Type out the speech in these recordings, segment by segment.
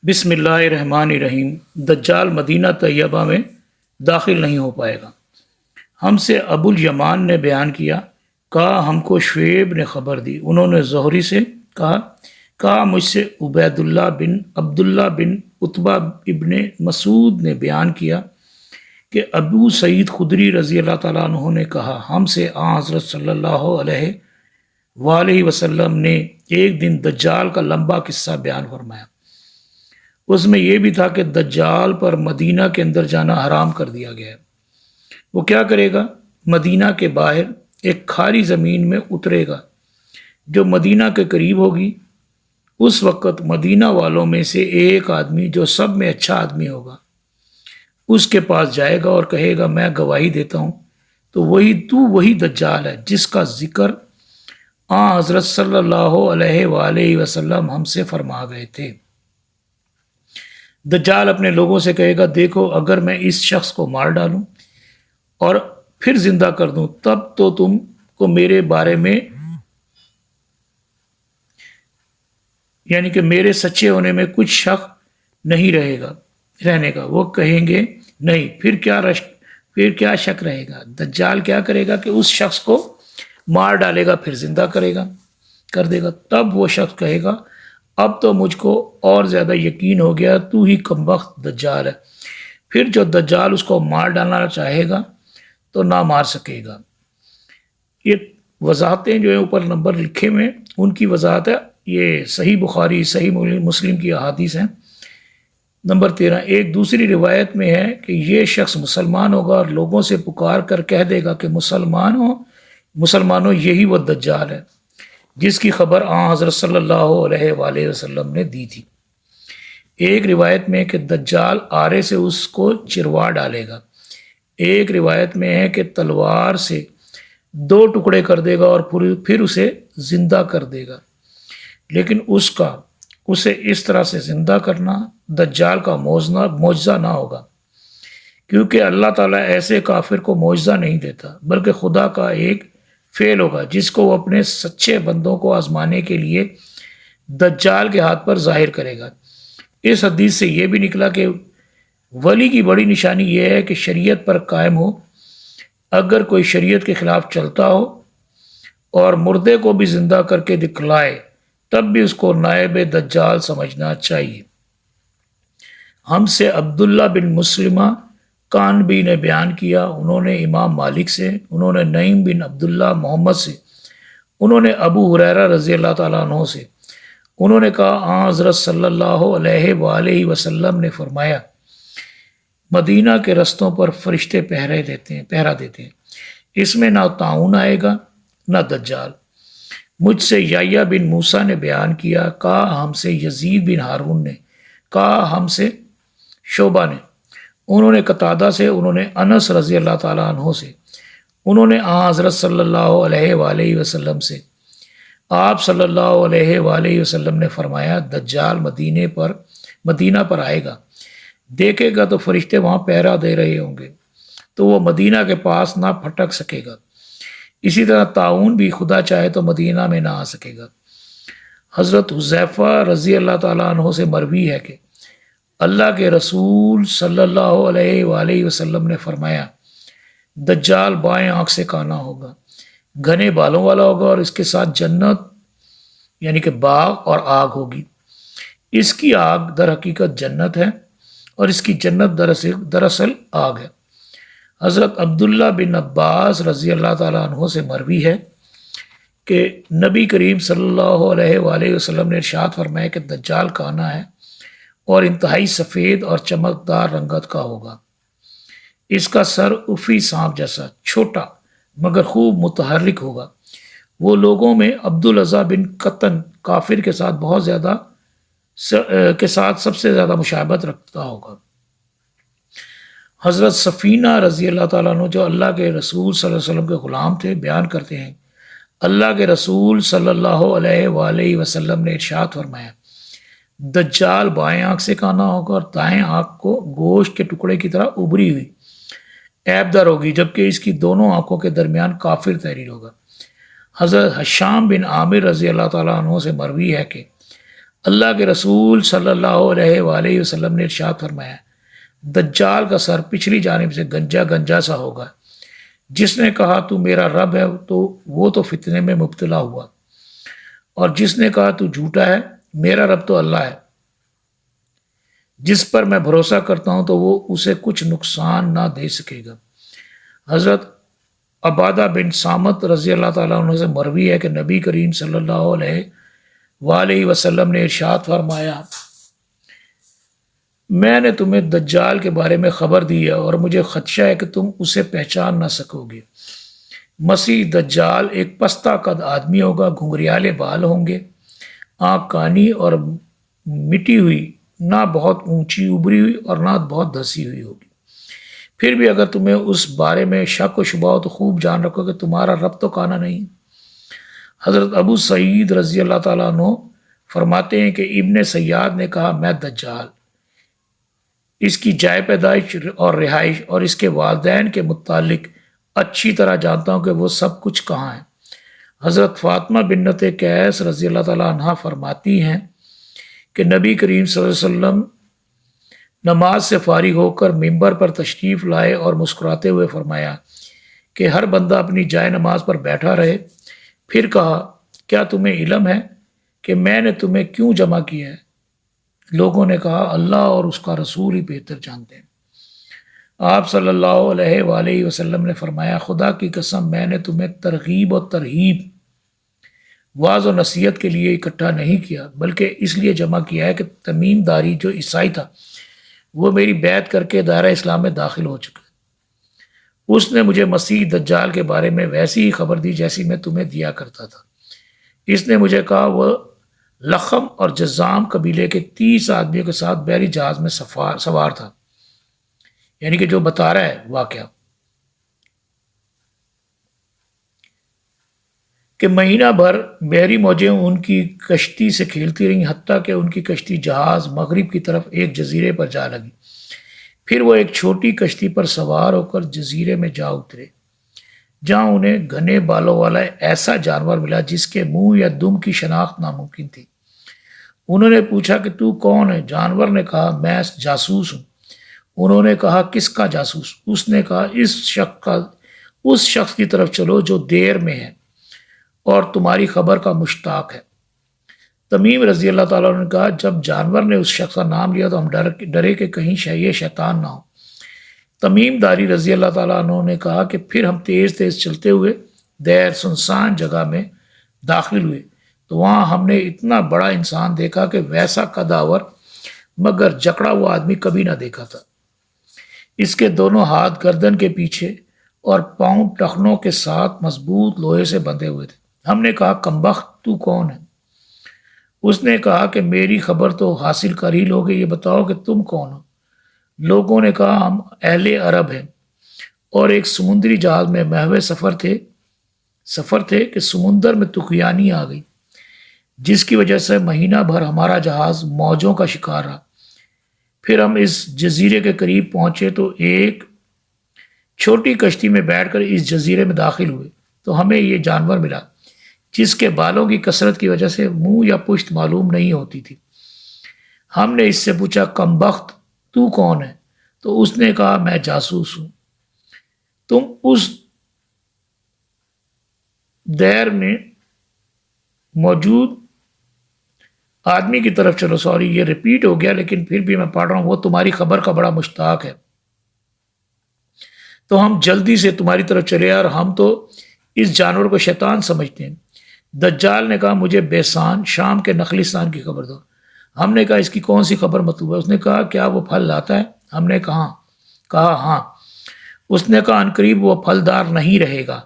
بسم اللہ الرحمن الرحیم۔ دجال مدینہ طیبہ میں داخل نہیں ہو پائے گا۔ ہم سے ابو الیمان نے بیان کیا، کہا ہم کو شعیب نے خبر دی، انہوں نے زہری سے کہا مجھ سے عبید اللہ بن عبداللہ بن عتبہ ابن مسعود نے بیان کیا کہ ابو سعید خدری رضی اللہ تعالیٰ عنہ نے کہا ہم سے حضرت صلی اللہ علیہ وآلہ وسلم نے ایک دن دجال کا لمبا قصہ بیان فرمایا۔ اس میں یہ بھی تھا کہ دجال پر مدینہ کے اندر جانا حرام کر دیا گیا ہے۔ وہ کیا کرے گا؟ مدینہ کے باہر ایک کھاری زمین میں اترے گا جو مدینہ کے قریب ہوگی۔ اس وقت مدینہ والوں میں سے ایک آدمی جو سب میں اچھا آدمی ہوگا اس کے پاس جائے گا اور کہے گا میں گواہی دیتا ہوں تو وہی دجال ہے جس کا ذکر حضرت صلی اللہ علیہ وآلہ وسلم ہم سے فرما گئے تھے۔ دجال اپنے لوگوں سے کہے گا دیکھو اگر میں اس شخص کو مار ڈالوں اور پھر زندہ کر دوں تب تو تم کو میرے بارے میں یعنی کہ میرے سچے ہونے میں کچھ شک نہیں رہنے کا۔ وہ کہیں گے نہیں، پھر کیا شک رہے گا؟ دجال کیا کرے گا کہ اس شخص کو مار ڈالے گا پھر زندہ کر دے گا۔ تب وہ شخص کہے گا اب تو مجھ کو اور زیادہ یقین ہو گیا تو ہی کمبخت دجال ہے۔ پھر جو دجال اس کو مار ڈالنا چاہے گا تو نہ مار سکے گا۔ یہ وضاحتیں جو ہیں اوپر نمبر لکھے ہوئے ان کی وضاحت ہے، یہ صحیح بخاری صحیح مسلم کی احادیث ہیں۔ نمبر 13، ایک دوسری روایت میں ہے کہ یہ شخص مسلمان ہوگا اور لوگوں سے پکار کر کہہ دے گا کہ مسلمانوں یہی وہ دجال ہے جس کی خبر حضرت صلی اللہ علیہ وآلہ وسلم نے دی تھی۔ ایک روایت میں ہے کہ دجال آرے سے اس کو چروا ڈالے گا۔ ایک روایت میں ہے کہ تلوار سے 2 ٹکڑے کر دے گا اور پھر اسے زندہ کر دے گا، لیکن اسے اس طرح سے زندہ کرنا دجال کا معجزہ نہ ہوگا، کیونکہ اللہ تعالیٰ ایسے کافر کو معجزہ نہیں دیتا بلکہ خدا کا ایک فعل ہوگا جس کو وہ اپنے سچے بندوں کو آزمانے کے لیے دجال کے ہاتھ پر ظاہر کرے گا۔ اس حدیث سے یہ بھی نکلا کہ ولی کی بڑی نشانی یہ ہے کہ شریعت پر قائم ہو۔ اگر کوئی شریعت کے خلاف چلتا ہو اور مردے کو بھی زندہ کر کے دکھلائے تب بھی اس کو نائب دجال سمجھنا چاہیے۔ ہم سے عبداللہ بن مسلمہ کانبی نے بیان کیا، انہوں نے امام مالک سے، انہوں نے نعیم بن عبداللہ محمد سے، انہوں نے ابو ہریرہ رضی اللہ تعالیٰ عنہ سے، انہوں نے کہا حضرت صلی اللہ علیہ وآلہ وسلم نے فرمایا مدینہ کے رستوں پر فرشتے پہرا دیتے ہیں، اس میں نہ طاعون آئے گا نہ دجال۔ مجھ سے یحییٰ بن موسیٰ نے بیان کیا، کہا ہم سے یزید بن ہارون نے، کہا ہم سے شعبہ نے، انہوں نے قتادہ سے، انہوں نے انس رضی اللہ تعالیٰ عنہ سے، انہوں نے حضرت صلی اللہ علیہ وآلہ وسلم سے، آپ صلی اللہ علیہ وآلہ وسلم نے فرمایا دجال مدینہ پر آئے گا، دیکھے گا تو فرشتے وہاں پہرا دے رہے ہوں گے تو وہ مدینہ کے پاس نہ پھٹک سکے گا۔ اسی طرح طاعون بھی خدا چاہے تو مدینہ میں نہ آ سکے گا۔ حضرت حذیفہ رضی اللہ تعالیٰ عنہ سے مروی ہے کہ اللہ کے رسول صلی اللہ علیہ وآلہ وسلم نے فرمایا دجال بائیں آنکھ سے کانا ہوگا، گھنے بالوں والا ہوگا اور اس کے ساتھ جنت یعنی کہ باغ اور آگ ہوگی۔ اس کی آگ در حقیقت جنت ہے اور اس کی جنت دراصل آگ ہے۔ حضرت عبداللہ بن عباس رضی اللہ تعالیٰ عنہ سے مروی ہے کہ نبی کریم صلی اللہ علیہ وآلہ وسلم نے ارشاد فرمایا کہ دجال کانا ہے اور انتہائی سفید اور چمکدار رنگت کا ہوگا۔ اس کا سر افی سانپ جیسا چھوٹا مگر خوب متحرک ہوگا۔ وہ لوگوں میں عبدالعزیٰ بن قطن کافر کے ساتھ سب سے زیادہ مشابہت رکھتا ہوگا۔ حضرت سفینہ رضی اللہ تعالیٰ عنہ جو اللہ کے رسول صلی اللہ علیہ وسلم کے غلام تھے بیان کرتے ہیں اللہ کے رسول صلی اللہ علیہ وآلہ وسلم نے ارشاد فرمایا دجال بائیں آنکھ سے کانا ہوگا اور دائیں آنکھ کو گوشت کے ٹکڑے کی طرح ابری ہوئی عیب دار ہوگی، جبکہ اس کی دونوں آنکھوں کے درمیان کافر تحریر ہوگا۔ حضرت حشام بن عامر رضی اللہ تعالیٰ عنہ سے مروی ہے کہ اللہ کے رسول صلی اللہ علیہ وآلہ وسلم نے ارشاد فرمایا دجال کا سر پچھلی جانب سے گنجا گنجا سا ہوگا۔ جس نے کہا تو میرا رب ہے تو وہ تو فتنے میں مبتلا ہوا، اور جس نے کہا تو جھوٹا ہے میرا رب تو اللہ ہے، جس پر میں بھروسہ کرتا ہوں تو وہ اسے کچھ نقصان نہ دے سکے گا۔ حضرت عبادہ بن سامت رضی اللہ تعالیٰ عنہ سے مروی ہے کہ نبی کریم صلی اللہ علیہ وآلہ وسلم نے ارشاد فرمایا میں نے تمہیں دجال کے بارے میں خبر دی ہے اور مجھے خدشہ ہے کہ تم اسے پہچان نہ سکو گے۔ مسیح دجال ایک پستہ قد آدمی ہوگا، گھنگریالے بال ہوں گے، آنکھ کانی اور مٹی ہوئی، نہ بہت اونچی ابری ہوئی اور نہ بہت دھسی ہوئی ہوگی۔ پھر بھی اگر تمہیں اس بارے میں شک و شبہ ہو تو خوب جان رکھو کہ تمہارا رب تو کانا نہیں۔ حضرت ابو سعید رضی اللہ تعالیٰ عنہ فرماتے ہیں کہ ابن سیاد نے کہا میں دجال، اس کی جائے پیدائش اور رہائش اور اس کے والدین کے متعلق اچھی طرح جانتا ہوں کہ وہ سب کچھ کہاں ہے۔ حضرت فاطمہ بنت قیس رضی اللہ تعالیٰ عنہ فرماتی ہیں کہ نبی کریم صلی اللہ علیہ وسلم نماز سے فارغ ہو کر ممبر پر تشریف لائے اور مسکراتے ہوئے فرمایا کہ ہر بندہ اپنی جائے نماز پر بیٹھا رہے۔ پھر کہا کیا تمہیں علم ہے کہ میں نے تمہیں کیوں جمع کیا ہے؟ لوگوں نے کہا اللہ اور اس کا رسول ہی بہتر جانتے ہیں۔ آپ صلی اللہ علیہ وآلہ وسلم نے فرمایا خدا کی قسم میں نے تمہیں ترغیب و ترہیب، واعظ و نصیحت کے لیے اکٹھا نہیں کیا بلکہ اس لیے جمع کیا ہے کہ تمیم داری جو عیسائی تھا وہ میری بیعت کر کے دائرہ اسلام میں داخل ہو چکا ہے۔ اس نے مجھے مسیح دجال کے بارے میں ویسی ہی خبر دی جیسی میں تمہیں دیا کرتا تھا۔ اس نے مجھے کہا وہ لخم اور جزام قبیلے کے 30 آدمیوں کے ساتھ بحری جہاز میں سوار تھا، یعنی کہ جو بتا رہا ہے واقعہ کہ مہینہ بھر بحری موجیں ان کی کشتی سے کھیلتی رہیں حتیٰ کہ ان کی کشتی جہاز مغرب کی طرف ایک جزیرے پر جا لگی۔ پھر وہ ایک چھوٹی کشتی پر سوار ہو کر جزیرے میں جا اترے جہاں انہیں گھنے بالوں والا ایسا جانور ملا جس کے منہ یا دم کی شناخت ناممکن تھی۔ انہوں نے پوچھا کہ تو کون ہے؟ جانور نے کہا میں جاسوس ہوں۔ انہوں نے کہا کس کا جاسوس؟ اس نے کہا اس شخص کی طرف چلو جو دیر میں ہے اور تمہاری خبر کا مشتاق ہے۔ تمیم رضی اللہ تعالیٰ نے کہا جب جانور نے اس شخص کا نام لیا تو ہم ڈرے کہ کہیں یہ شیطان نہ ہو۔ تمیم داری رضی اللہ تعالیٰ عنہ نے کہا کہ پھر ہم تیز تیز چلتے ہوئے دیر سنسان جگہ میں داخل ہوئے تو وہاں ہم نے اتنا بڑا انسان دیکھا کہ ویسا قداور مگر جکڑا ہوا آدمی کبھی نہ دیکھا تھا۔ اس کے دونوں ہاتھ گردن کے پیچھے اور پاؤں ٹخنوں کے ساتھ مضبوط لوہے سے بندھے ہوئے تھے۔ ہم نے کہا کمبخت تو کون ہے؟ اس نے کہا کہ میری خبر تو حاصل کر ہی لوگے، یہ بتاؤ کہ تم کون ہو؟ لوگوں نے کہا ہم اہل عرب ہیں اور ایک سمندری جہاز میں محو سفر تھے کہ سمندر میں طوفان آ گئی جس کی وجہ سے مہینہ بھر ہمارا جہاز موجوں کا شکار رہا۔ پھر ہم اس جزیرے کے قریب پہنچے تو ایک چھوٹی کشتی میں بیٹھ کر اس جزیرے میں داخل ہوئے تو ہمیں یہ جانور ملا جس کے بالوں کی کثرت کی وجہ سے منہ یا پشت معلوم نہیں ہوتی تھی۔ ہم نے اس سے پوچھا کمبخت تو کون ہے؟ تو اس نے کہا میں جاسوس ہوں، تم اس دیر میں موجود آدمی کی طرف چلو۔ سوری یہ ریپیٹ ہو گیا لیکن پھر بھی میں پڑھ رہا ہوں، وہ تمہاری خبر کا بڑا مشتاق ہے۔ تو ہم جلدی سے تمہاری طرف چلے اور ہم تو اس جانور کو شیطان سمجھتے ہیں۔ دجال نے کہا مجھے بیسان شام کے نخلستان کی خبر دو۔ ہم نے کہا اس کی کون سی خبر مطلوب ہے؟ اس نے کہا کیا وہ پھل لاتا ہے؟ ہم نے کہا ہاں۔ اس نے کہا عنقریب وہ پھلدار نہیں رہے گا۔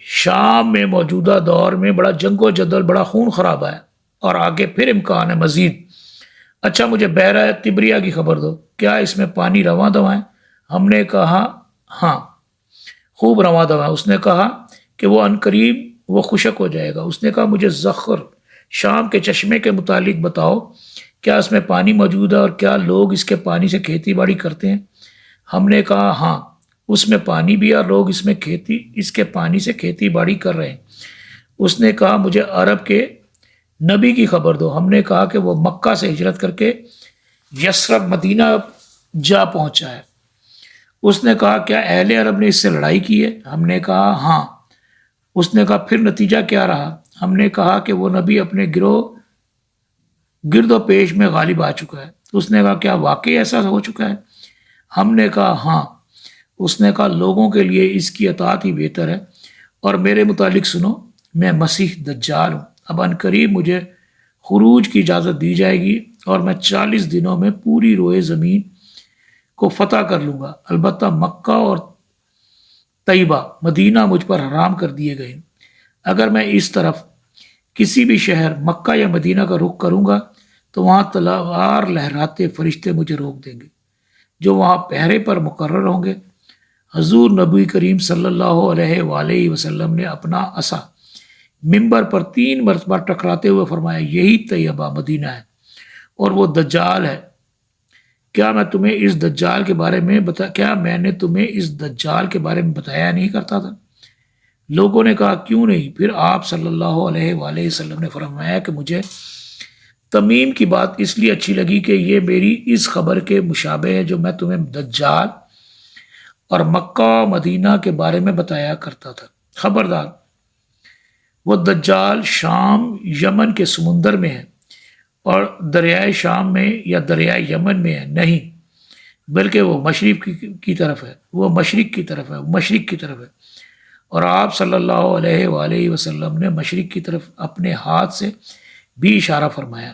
شام میں موجودہ دور میں بڑا جنگ و جدل، بڑا خون خرابہ ہے اور آگے پھر امکان ہے مزید۔ اچھا مجھے بحیرہ تبریہ کی خبر دو، کیا اس میں پانی رواں دواں ہے؟ ہم نے کہا ہاں خوب رواں دواں ہے۔ اس نے کہا کہ وہ عنقریب وہ خشک ہو جائے گا۔ اس نے کہا مجھے زخر شام کے چشمے کے متعلق بتاؤ، کیا اس میں پانی موجود ہے اور کیا لوگ اس کے پانی سے کھیتی باڑی کرتے ہیں؟ ہم نے کہا ہاں اس میں پانی بھی ہے اور لوگ اس کے پانی سے کھیتی باڑی کر رہے ہیں۔ اس نے کہا مجھے عرب کے نبی کی خبر دو۔ ہم نے کہا کہ وہ مکہ سے ہجرت کر کے یثرب مدینہ جا پہنچا ہے۔ اس نے کہا کیا اہل عرب نے اس سے لڑائی کی ہے؟ ہم نے کہا ہاں۔ اس نے کہا پھر نتیجہ کیا رہا؟ ہم نے کہا کہ وہ نبی اپنے گرد و پیش میں غالب آ چکا ہے۔ اس نے کہا کیا واقعی ایسا ہو چکا ہے؟ ہم نے کہا ہاں۔ اس نے کہا لوگوں کے لیے اس کی اطاعت ہی بہتر ہے، اور میرے متعلق سنو، میں مسیح دجال ہوں۔ اب ان قریب مجھے خروج کی اجازت دی جائے گی، اور میں 40 دنوں میں پوری روئے زمین کو فتح کر لوں گا۔ البتہ مکہ اور طیبہ مدینہ مجھ پر حرام کر دیے گئے ہیں۔ اگر میں اس طرف کسی بھی شہر مکہ یا مدینہ کا رخ کروں گا تو وہاں تلوار لہراتے فرشتے مجھے روک دیں گے، جو وہاں پہرے پر مقرر ہوں گے۔ حضور نبی کریم صلی اللہ علیہ وآلہ وسلم نے اپنا عصا ممبر پر 3 مرتبہ ٹکراتے ہوئے فرمایا یہی طیبہ مدینہ ہے اور وہ دجال ہے۔ کیا میں نے تمہیں اس دجال کے بارے میں بتایا نہیں کرتا تھا؟ لوگوں نے کہا کیوں نہیں؟ پھر آپ صلی اللہ علیہ وآلہ وسلم نے فرمایا کہ مجھے تمیم کی بات اس لیے اچھی لگی کہ یہ میری اس خبر کے مشابہ ہے جو میں تمہیں دجال اور مکہ و مدینہ کے بارے میں بتایا کرتا تھا۔ خبردار، وہ دجال شام یمن کے سمندر میں ہے، اور دریائے شام میں یا دریائے یمن میں ہے نہیں، بلکہ وہ مشرق کی طرف ہے۔ اور آپ صلی اللہ علیہ وآلہ وسلم نے مشرق کی طرف اپنے ہاتھ سے بھی اشارہ فرمایا۔